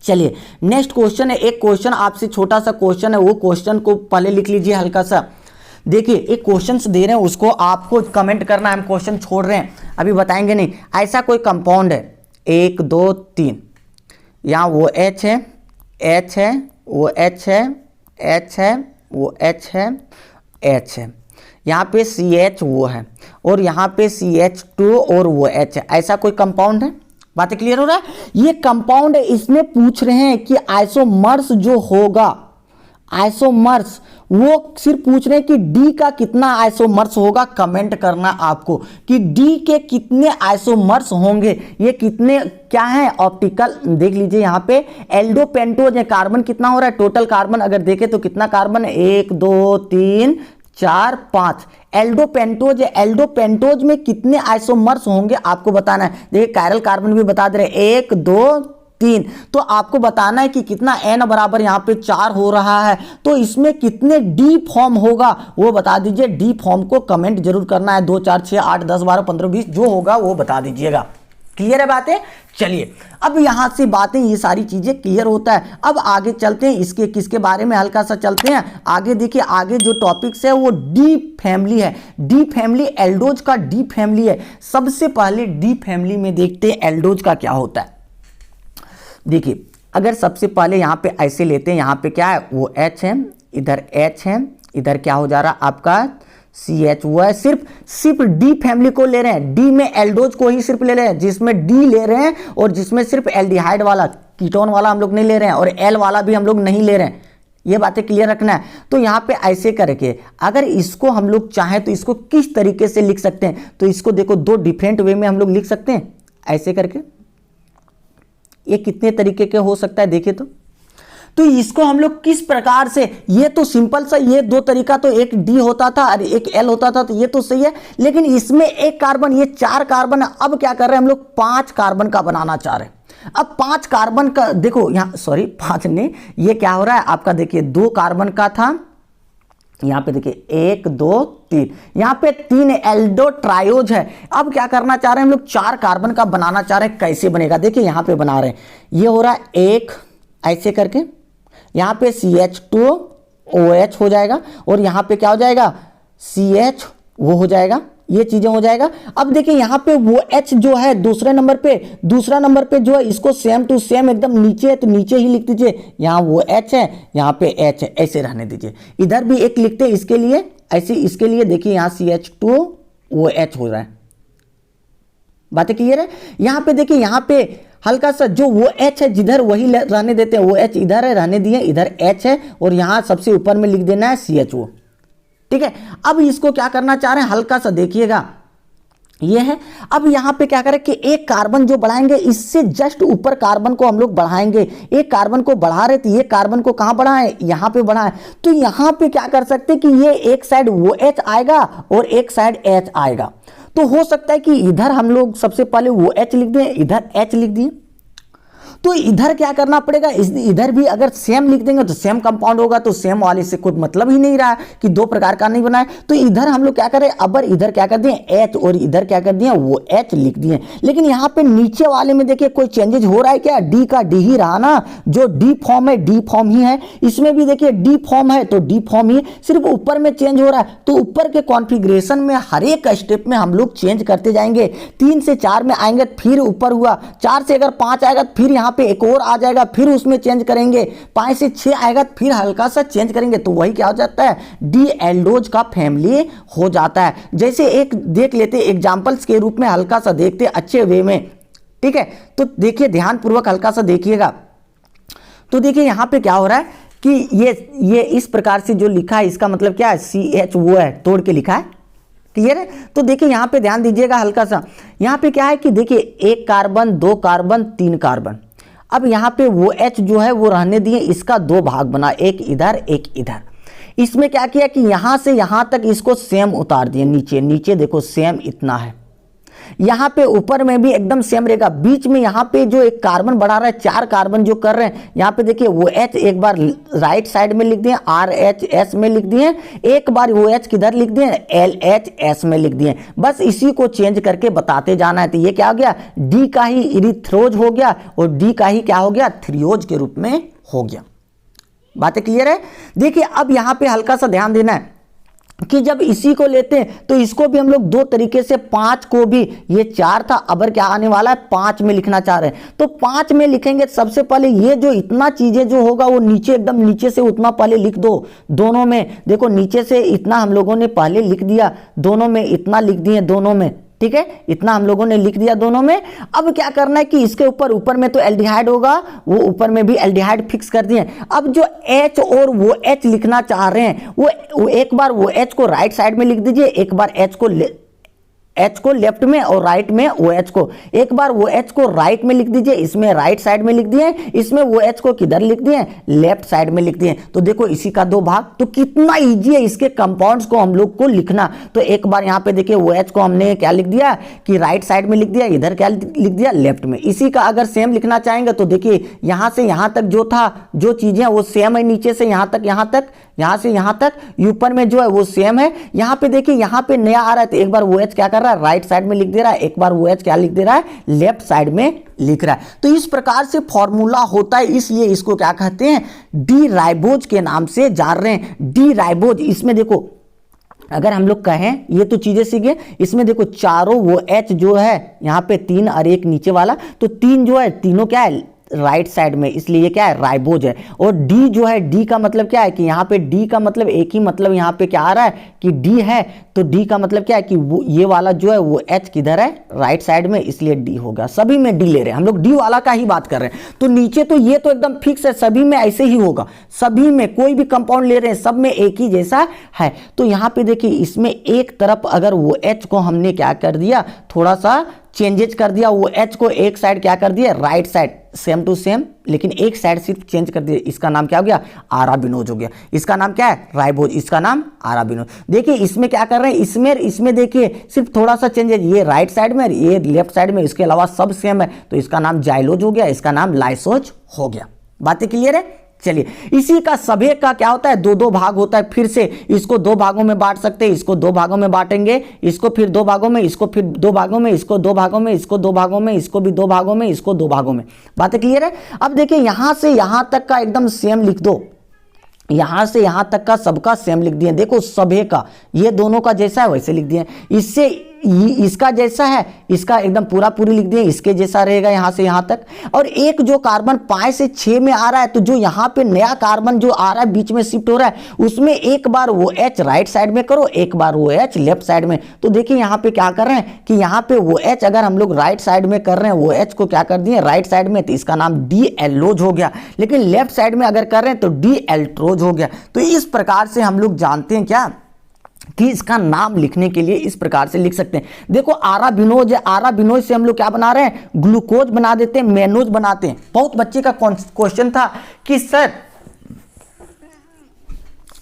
चलिए नेक्स्ट क्वेश्चन है, एक क्वेश्चन आपसे छोटा सा क्वेश्चन है, वो क्वेश्चन को पहले लिख लीजिए हल्का सा। देखिए एक क्वेश्चन दे रहे हैं, उसको आपको कमेंट करना है, हम क्वेश्चन छोड़ रहे हैं अभी बताएंगे नहीं। ऐसा कोई कंपाउंड है 1 2 3, यहाँ वो H है, H है, वो H है, H है, वो H है, H है, यहाँ पे CH वो है और यहाँ पे CH2 और वो H है। ऐसा कोई कंपाउंड है। बातें क्लियर हो रहा है। ये कंपाउंड है, इसमें पूछ रहे हैं कि आइसोमर्स जो होगा, आइसोमर्स वो सिर्फ पूछ रहे हैं कि डी का कितना आइसोमर्स होगा। कमेंट करना आपको कि डी के कितने आइसोमर्स होंगे, ये कितने क्या है ऑप्टिकल। देख लीजिए यहाँ पे एल्डोपेंटोज है, कार्बन कितना हो रहा है, टोटल कार्बन अगर देखें तो कितना कार्बन है, 1 2 3 4 5। एल्डोपेंटोज है, एल्डोपेंटोज में कितने आइसोमर्स होंगे आपको बताना है। देखिए कायरल कार्बन भी बता दे रहे 1 2 3। तो आपको बताना है कि कितना n बराबर यहाँ पे 4 हो रहा है, तो इसमें कितने डी फॉर्म होगा वो बता दीजिए। डी फॉर्म को कमेंट जरूर करना है, 2 4 6 8 10 12 15 20 जो होगा वो बता दीजिएगा। क्लियर है बातें? चलिए अब यहां से बातें ये सारी चीजें क्लियर होता है। अब आगे चलते हैं, इसके किसके बारे में हल्का सा चलते हैं आगे। देखिए आगे जो टॉपिक्स है वो डी फैमिली है। डी फैमिली एल्डोज का डी फैमिली है। सबसे पहले डी फैमिली में देखते हैं एल्डोज का क्या होता है। देखिए अगर सबसे पहले यहां पे ऐसे लेते हैं, यहां पे क्या है वो H है, इधर H है, इधर क्या हो जा रहा है आपका CH। वो है सिर्फ डी फैमिली को ले रहे हैं। डी में एल्डोज को ही सिर्फ ले रहे हैं, जिसमें डी ले रहे हैं और जिसमें सिर्फ एल्डिहाइड वाला कीटोन वाला हम लोग नहीं ले रहे हैं और एल वाला भी हम लोग नहीं ले रहे हैं। ये बातें क्लियर रखना है। तो यहाँ पे ऐसे करके अगर इसको हम लोग चाहें तो इसको किस तरीके से लिख सकते हैं, तो इसको देखो 2 डिफरेंट वे में हम लोग लिख सकते हैं ऐसे करके। ये कितने तरीके के हो सकता है देखिए तो इसको हम लोग किस प्रकार से, ये तो सिंपल सा ये 2 तरीका, तो एक डी होता था और एक एल होता था, तो ये तो सही है। लेकिन इसमें एक कार्बन, ये 4 कार्बन है। अब क्या कर रहे हैं हम लोग 5 कार्बन का बनाना चाह रहे हैं। अब 5 कार्बन का देखो यहाँ, सॉरी 5 नहीं, ये क्या हो रहा है आपका देखिए 2 कार्बन का था, यहाँ पे देखिए 1 2 3, यहाँ पे 3 एल्डो ट्रायोज है। अब क्या करना चाह रहे हैं हम लोग 4 कार्बन का बनाना चाह रहे हैं। कैसे बनेगा देखिए यहाँ पे बना रहे हैं, ये हो रहा है 1 ऐसे करके, यहाँ पे CH2OH हो जाएगा और यहाँ पे क्या हो जाएगा CH वो हो जाएगा, ये चीजें हो जाएगा। अब देखिए यहाँ पे वो H जो है दूसरा नंबर पे जो है इसको सेम टू सेम एकदम नीचे है तो नीचे ही लिख दीजिए। यहाँ वो H है, यहाँ पे H है, ऐसे रहने दीजिए। इधर भी एक लिखते हैं इसके लिए ऐसे, इसके लिए देखिए यहाँ CH2OH हो रहा है। बातें क्लियर है? यहाँ पे देखिए यहाँ पे हल्का सा जो वो H है जिधर वही रहने देते हैं, वो H इधर है रहने दिए, इधर H है और यहाँ सबसे ऊपर में लिख देना है CHO। ठीक है, अब इसको क्या करना चाह रहे हैं हल्का सा देखिएगा, ये है। अब यहाँ पे क्या करें कि एक कार्बन जो बढ़ाएंगे इससे जस्ट ऊपर कार्बन को हम लोग बढ़ाएंगे। एक कार्बन को बढ़ा रहे थे, ये कार्बन को कहाँ बढ़ाएं, यहाँ पे बढ़ाएं। तो यहाँ पे क्या कर सकते हैं कि ये एक साइड वो H आएगा और एक साइड H आएगा। तो हो सकता है कि इधर हम लोग सबसे पहले वो H लिख दें, इधर H लिख दिए। तो इधर क्या करना पड़ेगा, इधर भी अगर सेम लिख देंगे तो सेम कंपाउंड होगा, तो सेम वाले से कोई मतलब ही नहीं रहा कि 2 प्रकार का नहीं बनाए। तो इधर हम लोग क्या करें, अब इधर क्या कर दिए H और इधर क्या कर दिए वो H लिख दिए। लेकिन यहाँ पे नीचे वाले में देखिए कोई चेंजेज हो रहा है क्या, डी का डी ही रहा ना, जो डी फॉर्म है डी फॉर्म ही है। इसमें भी देखिए डी फॉर्म है तो डी फॉर्म ही, सिर्फ ऊपर में चेंज हो रहा है। तो ऊपर के कॉन्फ़िगरेशन में हर एक स्टेप में हम लोग चेंज करते जाएंगे। 3 से 4 में आएंगे फिर ऊपर हुआ, 4 से अगर 5 आएगा फिर यहाँ पे एक और आ जाएगा, फिर उसमें चेंज करेंगे, 5 से 6 आएगा फिर हल्का सा चेंज करेंगे। तो वही क्या हो जाता है, डी एल्डोज का फैमिली हो जाता है। जैसे एक देख लेते एग्जांपल्स के रूप में, हल्का सा देखते अच्छे वे में। ठीक है, तो देखिए ध्यानपूर्वक हल्का सा देखिएगा। तो देखिए यहाँ पे क्या हो रहा है कि ये इस प्रकार से जो लिखा है इसका मतलब क्या है, CH वो है तोड़ के लिखा है। क्लियर है? तो देखिए यहाँ पे ध्यान दीजिएगा हल्का सा, यहाँ पे क्या है कि देखिए 1 कार्बन 2 कार्बन 3 कार्बन। अब यहाँ पे वो H जो है वो रहने दिए, इसका 2 भाग बना, एक इधर एक इधर। इसमें क्या किया कि यहाँ से यहाँ तक इसको सेम उतार दिए, नीचे देखो सेम इतना है। यहाँ पे ऊपर में भी एकदम सेम रहेगा। बीच में यहाँ पे जो एक कार्बन बढ़ा रहा है, 4 कार्बन जो कर रहे हैं, यहाँ पे देखिए वो H एक बार राइट साइड में लिख दिए, RHS में लिख दिए, एक बार वो H किधर लिख दिए, LHS में लिख दिए। बस इसी को चेंज करके बताते जाना है। तो ये क्या हो गया, डी का ही इरिथ्रोज हो गया और डी का ही क्या हो गया, थ्रियोज के रूप में हो गया। बातें क्लियर है? देखिए अब यहाँ पे हल्का सा ध्यान देना है कि जब इसी को लेते हैं तो इसको भी हम लोग 2 तरीके से, 5 को भी, ये 4 था अब क्या आने वाला है 5 में लिखना चाह रहे हैं। तो 5 में लिखेंगे सबसे पहले ये जो इतना चीजें जो होगा वो नीचे एकदम नीचे से उतना पहले लिख दो। दोनों में देखो नीचे से इतना हम लोगों ने पहले लिख दिया, दोनों में इतना लिख दिए, दोनों में। ठीक है, इतना हम लोगों ने लिख दिया दोनों में। अब क्या करना है कि इसके ऊपर में तो एल्डिहाइड होगा, वो ऊपर में भी एल्डिहाइड फिक्स कर दिए। अब जो H और वो H लिखना चाह रहे हैं वो एक बार वो H को राइट साइड में लिख दीजिए, एक बार H को H को लेफ्ट में और राइट में OH को। एक बार OH को राइट में लिख दीजिए, इसमें राइट साइड में लिख दिए, इसमें OH को किधर लिख दिए, लेफ्ट साइड में लिख दिए। तो देखो इसी का दो भाग, तो कितना इजी है इसके कंपाउंड्स को हम लोग को लिखना। तो एक बार यहाँ पे देखिए OH को हमने क्या लिख दिया कि राइट साइड में लिख दिया, इधर क्या लिख दिया, लेफ्ट में। इसी का अगर सेम लिखना चाहेंगे तो देखिए यहाँ से यहाँ तक जो था, जो चीजें वो सेम है, नीचे से यहाँ तक, यहाँ से यहाँ तक, ऊपर में जो है वो सेम है। यहाँ पे देखिए यहाँ पे नया आ रहा है, तो एक बार OH क्या कर रहा है, राइट साइड में लिख दे रहा है, एक बार OH क्या लिख दे रहा है, लेफ्ट साइड में लिख रहा है। तो इस प्रकार से फॉर्मूला होता है, इसलिए इसको क्या कहते हैं, डी राइबोज के नाम से जान रहे हैं। डी राइबोज, इसमें देखो अगर हम लोग कहें, ये तो चीजें सीखे, इसमें देखो चारों वो H जो है यहाँ पे 3 और एक नीचे वाला, तो 3 जो है तीनों क्या है, राइट साइड में, इसलिए ये क्या है, राइबोज है। और डी जो है, डी का मतलब क्या है कि यहाँ पे डी का मतलब एक ही मतलब यहाँ पे क्या आ रहा है कि डी है, तो डी का मतलब क्या है कि वो ये वाला जो है वो H किधर है, राइट साइड में, इसलिए डी होगा। सभी में डी ले रहे हैं हम लोग, डी वाला का ही बात कर रहे हैं। तो नीचे तो ये तो एकदम फिक्स है, सभी में ऐसे ही होगा, सभी में कोई भी कंपाउंड ले रहे हैं सब में एक ही जैसा है। तो यहाँ पे देखिए इसमें एक तरफ अगर वो H को हमने क्या कर दिया, थोड़ा सा चेंजेज कर दिया, वो H को एक साइड क्या कर दिया, right side same to same, लेकिन एक साइड सिर्फ चेंज कर दिया, इसका नाम क्या हो गया, आराबिनोज हो गया। इसका नाम क्या है, राइबोज, इसका नाम आराबिनोज। देखिए इसमें क्या कर रहे हैं, इसमें देखिए सिर्फ थोड़ा सा चेंज है, ये राइट साइड में, ये लेफ्ट साइड में, इसके अलावा सब सेम है, तो इसका नाम जाइलोज हो गया, इसका नाम लाइसोज हो गया। बातें क्लियर है। चलिए इसी का सभी का क्या होता है, दो दो भाग होता है। फिर से इसको दो भागों में बांट सकते हैं, इसको दो भागों में बांटेंगे, इसको फिर दो भागों में, इसको फिर दो भागों में, इसको दो भागों में, इसको दो भागों में, इसको भी दो भागों में, इसको दो भागों में। बातें क्लियर है। अब देखिए यहां से यहां तक का एकदम सेम लिख दो, यहां से यहां तक का सबका सेम लिख दिए। देखो सभी का, ये दोनों का जैसा है वैसे लिख दिए, इससे इसका जैसा है, इसका एकदम पूरा पूरी लिख दिए, इसके जैसा रहेगा यहां से यहां तक। और एक जो कार्बन 5 से 6 में आ रहा है, तो जो यहां पे नया कार्बन जो आ रहा है बीच में शिफ्ट हो रहा है, उसमें एक बार वो H राइट साइड में करो, एक बार वो H लेफ्ट साइड में। तो देखिए यहां पे क्या कर रहे हैं कि यहां पे वो H अगर हम लोग राइट साइड में कर रहे हैं, वो H को क्या कर दिए राइट साइड में, तो इसका नाम डी एल्लोज हो गया। लेकिन लेफ्ट साइड में अगर कर रहे हैं तो डी एल्ट्रोज हो गया। तो इस प्रकार से हम लोग जानते हैं क्या कि इसका नाम लिखने के लिए इस प्रकार से लिख सकते हैं। देखो आराबिनोज है, आराबिनोज से हम लोग क्या बना रहे हैं, ग्लूकोज बना देते हैं, मेनोज बनाते हैं। बहुत बच्चे का क्वेश्चन था कि सर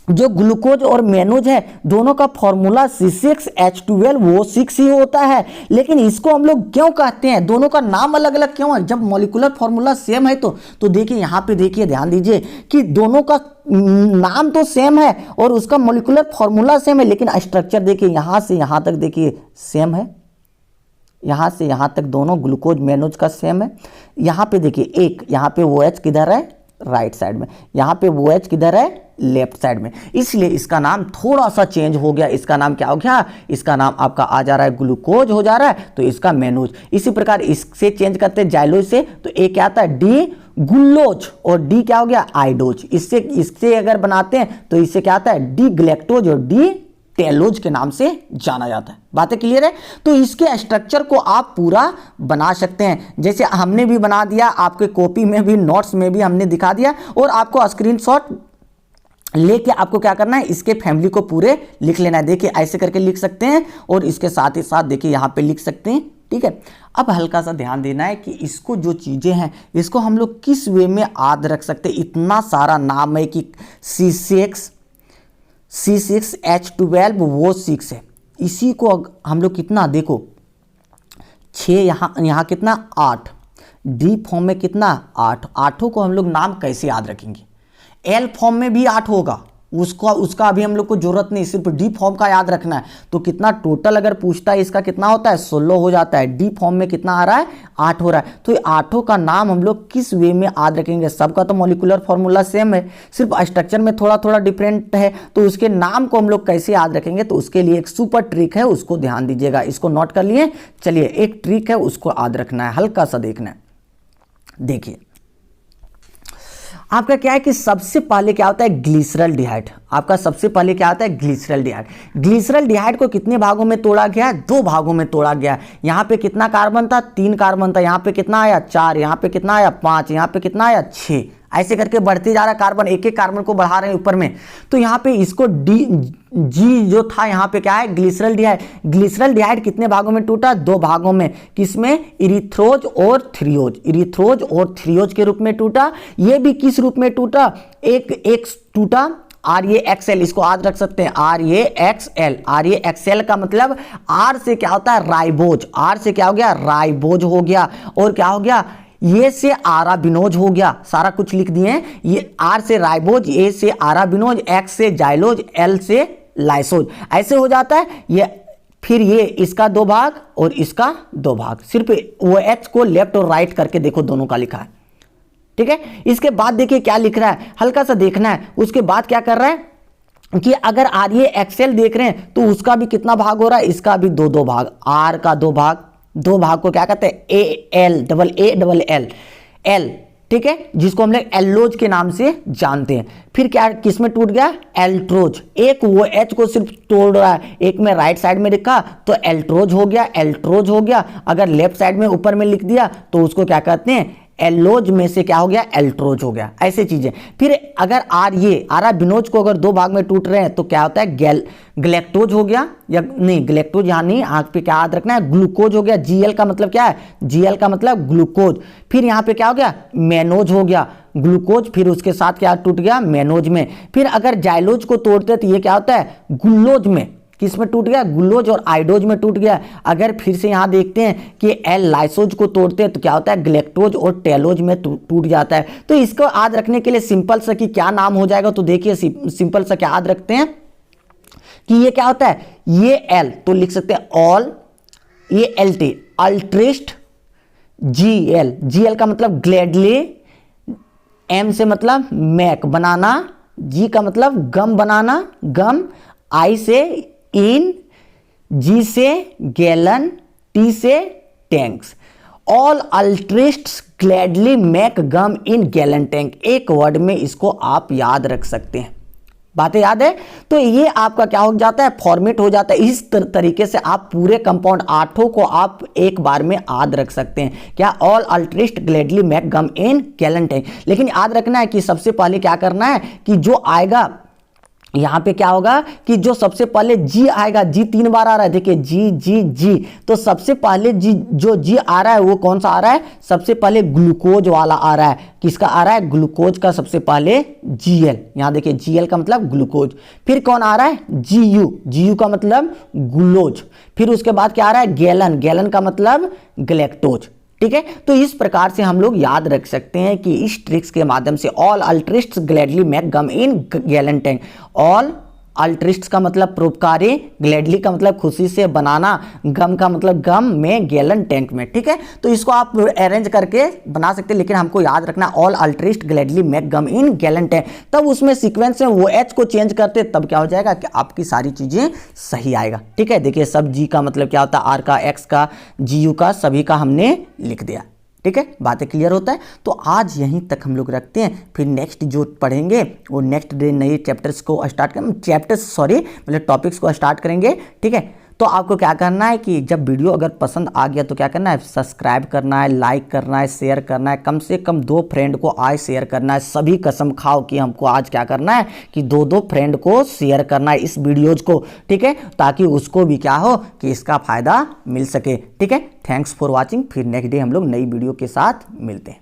जो ग्लूकोज और मेनोज है दोनों का फॉर्मूला C6H12O6 ही होता है, लेकिन इसको हम लोग क्यों कहते हैं, दोनों का नाम अलग अलग क्यों है, जब मॉलिक्यूलर फॉर्मूला सेम है। तो देखिए यहाँ पे देखिए ध्यान दीजिए कि दोनों का नाम तो सेम है और उसका मॉलिक्यूलर फॉर्मूला सेम है, लेकिन स्ट्रक्चर देखिए यहाँ से यहाँ तक देखिए सेम है, यहाँ से यहाँ तक दोनों ग्लूकोज मेनोज का सेम है। यहाँ पे देखिए एक, यहाँ पे वो OH किधर है, राइट साइड में, यहाँ पे वो OH किधर है, लेफ्ट साइड में, इसलिए इसका नाम थोड़ा सा चेंज हो गया। इसका नाम क्या हो गया, इसका नाम आपका आ जा रहा है ग्लूकोज हो जा रहा है, तो इसका मेनोज। इसी प्रकार इससे चेंज करते हैं जाइलोज से, तो एक क्या आता है डी गुल्लोज, और डी क्या हो गया आइडोज। इससे अगर बनाते हैं तो इससे क्या आता है डी ग्लैक्टोज और डी टेलोज के नाम से जाना जाता है। बातें क्लियर है। तो इसके स्ट्रक्चर को आप पूरा बना सकते हैं, जैसे हमने भी बना दिया, आपके कॉपी में भी नोट्स में भी हमने दिखा दिया, और आपको स्क्रीनशॉट लेके आपको क्या करना है, इसके फैमिली को पूरे लिख लेना है। देखिए ऐसे करके लिख सकते हैं, और इसके साथ ही साथ देखिए यहाँ पे लिख सकते हैं। ठीक है, अब हल्का सा ध्यान देना है कि इसको जो चीज़ें हैं इसको हम लोग किस वे में याद रख सकते हैं। इतना सारा नाम है कि C6H12O6 है, इसी को हम लोग कितना देखो 6, यहाँ कितना 8, डी फॉर्म में कितना 8, आठों को हम लोग नाम कैसे याद रखेंगे। एल फॉर्म में भी 8 होगा, उसका अभी हम लोग को जरूरत नहीं, सिर्फ डी फॉर्म का याद रखना है। तो कितना टोटल अगर पूछता है इसका कितना होता है 16 हो जाता है, डी फॉर्म में कितना आ रहा है 8 हो रहा है। तो ये आठों का नाम हम लोग किस वे में याद रखेंगे, सबका तो मॉलिक्यूलर फॉर्मूला सेम है, सिर्फ स्ट्रक्चर में थोड़ा थोड़ा डिफरेंट है, तो उसके नाम को हम लोग कैसे याद रखेंगे। तो उसके लिए एक सुपर ट्रिक है, उसको ध्यान दीजिएगा, इसको नोट कर लिए। चलिए एक ट्रिक है, उसको याद रखना है, हल्का सा देखना है। देखिए आपका क्या है कि सबसे पहले क्या होता है ग्लिसरॉल्डिहाइड, आपका सबसे पहले क्या होता है ग्लिसरॉल्डिहाइड। ग्लिसरॉल्डिहाइड को कितने भागों में तोड़ा गया है, 2 भागों में तोड़ा गया है। यहाँ पे कितना कार्बन था 3 कार्बन था, यहाँ पे कितना आया 4, यहाँ पे कितना आया 5, यहाँ पे कितना आया 6। ऐसे करके बढ़ते जा रहा है कार्बन, एक एक कार्बन को बढ़ा रहे हैं ऊपर में। तो यहाँ पे इसको जी जो था यहाँ पे क्या है, ग्लिसरॉल्डिहाइड। ग्लिसरॉल्डिहाइड कितने भागों में टूटा, 2 भागों में। किसमें, इरिथ्रोज और थ्रियोज, इरिथ्रोज और थ्रियोज के रूप में टूटा। ये भी किस रूप में टूटा, एक टूटा RaXL, इसको याद रख सकते हैं RaXL। RaXL का मतलब R से क्या होता है, राइबोज, R से क्या हो गया, राइबोज हो गया। और क्या हो गया, ये से आराबिनोज हो गया, सारा कुछ लिख दिए। ये R से राइबोज, A से आराबिनोज, X से जाइलोज, L से लाइसोज, ऐसे हो जाता है ये। फिर ये इसका 2 भाग और इसका 2 भाग, सिर्फ OH को लेफ्ट और राइट करके देखो, दोनों का लिखा है, ठीक है। इसके बाद देखिए क्या लिख रहा है, हल्का सा देखना है। उसके बाद क्या कर रहा है कि अगर RaXL देख रहे हैं तो उसका भी कितना भाग हो रहा है, इसका भी 2 भाग, R का 2 भाग, 2 भाग को क्या कहते हैं, AL, ठीक है, जिसको हम लोग एल्लोज के नाम से जानते हैं। फिर क्या किसमें टूट गया, एल्ट्रोज। एक वो H को सिर्फ तोड़ रहा है, एक में राइट साइड में लिखा तो एल्ट्रोज हो गया, एल्ट्रोज हो गया। अगर लेफ्ट साइड में ऊपर में लिख दिया तो उसको क्या कहते हैं, एल्लोज में से क्या हो गया, एल्ट्रोज हो गया, ऐसे चीजें। फिर अगर आराबिनोज को अगर 2 भाग में टूट रहे हैं तो क्या होता है, ग्लैक्टोज हो गया, या नहीं ग्लैक्टोज यहाँ नहीं, आंख पे क्या याद रखना है, ग्लूकोज हो गया। Gl का मतलब क्या है, Gl का मतलब ग्लूकोज। फिर यहाँ पे क्या हो गया, मेनोज हो गया, ग्लूकोज, फिर उसके साथ क्या टूट गया, मेनोज में। फिर अगर जाइलोज को तोड़ते तो ये क्या होता है, गुल्लोज में। किस में टूट गया, गुल्लोज और आइडोज में टूट गया। अगर फिर से यहां देखते हैं कि एल लाइसोज को तोड़ते हैं तो क्या होता है, ग्लैक्टोज और टेलोज में टूट जाता है। तो इसको याद रखने के लिए सिंपल सा कि क्या नाम हो जाएगा, तो देखिए सिंपल सा क्या याद रखते हैं कि ये क्या होता है, ये एल तो लिख सकते हैं ऑल, ये LT अल्ट्रिस्ट, GL का मतलब ग्लैडली, M से मतलब मैक बनाना, G का मतलब गम बनाना, गम, I से इन, G से गैलन, T से टैंक्स। ऑल अल्ट्रिस्ट्स ग्लैडली मेक गम इन गैलन टैंक, एक वर्ड में इसको आप याद रख सकते हैं। बातें याद है, तो ये आपका क्या हो जाता है, फॉर्मेट हो जाता है। इस तरीके से आप पूरे कंपाउंड 8 को आप एक बार में याद रख सकते हैं। क्या, ऑल अल्ट्रिस्ट ग्लैडली मेक गम इन गैलन टैंक। लेकिन याद रखना है कि सबसे पहले क्या करना है कि जो आएगा यहां पे क्या होगा कि जो सबसे पहले G आएगा, G 3 बार आ रहा है, देखिए G, तो सबसे पहले जो G आ रहा है वो कौन सा आ रहा है, सबसे पहले ग्लूकोज वाला आ रहा है। किसका आ रहा है, ग्लूकोज का सबसे पहले Gl, यहां देखिए Gl का मतलब ग्लूकोज। फिर कौन आ रहा है, Gu का मतलब ग्लूकोज। फिर उसके बाद क्या आ रहा है, गैलन का मतलब ग्लैक्टोज, ठीक है। तो इस प्रकार से हम लोग याद रख सकते हैं कि इस ट्रिक्स के माध्यम से ऑल अल्ट्रिस्ट्स ग्लैडली मेक गम इन गैलन टैंक। ऑल अल्ट्रिस्ट्स का मतलब परोपकारी, ग्लैडली का मतलब खुशी से बनाना, गम का मतलब गम में, गैलन टैंक में, ठीक है। तो इसको आप अरेंज करके बना सकते हैं, लेकिन हमको याद रखना ऑल अल्ट्रिस्ट ग्लैडली मेक गम इन गैलन टैंक। तब उसमें सीक्वेंस में वो H को चेंज करते तब क्या हो जाएगा कि आपकी सारी चीजें सही आएगा, ठीक है। देखिए सब G का मतलब क्या होता है, R का, X का, GU का, सभी का हमने लिख दिया, ठीक है। बातें क्लियर होता है। तो आज यहीं तक हम लोग रखते हैं, फिर नेक्स्ट जो पढ़ेंगे वो नेक्स्ट डे नए चैप्टर्स को स्टार्ट करें, मतलब टॉपिक्स को स्टार्ट करेंगे, ठीक है। तो आपको क्या करना है कि जब वीडियो अगर पसंद आ गया तो क्या करना है, सब्सक्राइब करना है, लाइक करना है, शेयर करना है, कम से कम 2 फ्रेंड को आज शेयर करना है। सभी कसम खाओ कि हमको आज क्या करना है कि 2 फ्रेंड को शेयर करना है इस वीडियोज को, ठीक है, ताकि उसको भी क्या हो कि इसका फायदा मिल सके, ठीक है। Thanks for watching. फिर नेक्स्ट डे हम लोग नई वीडियो के साथ मिलते हैं।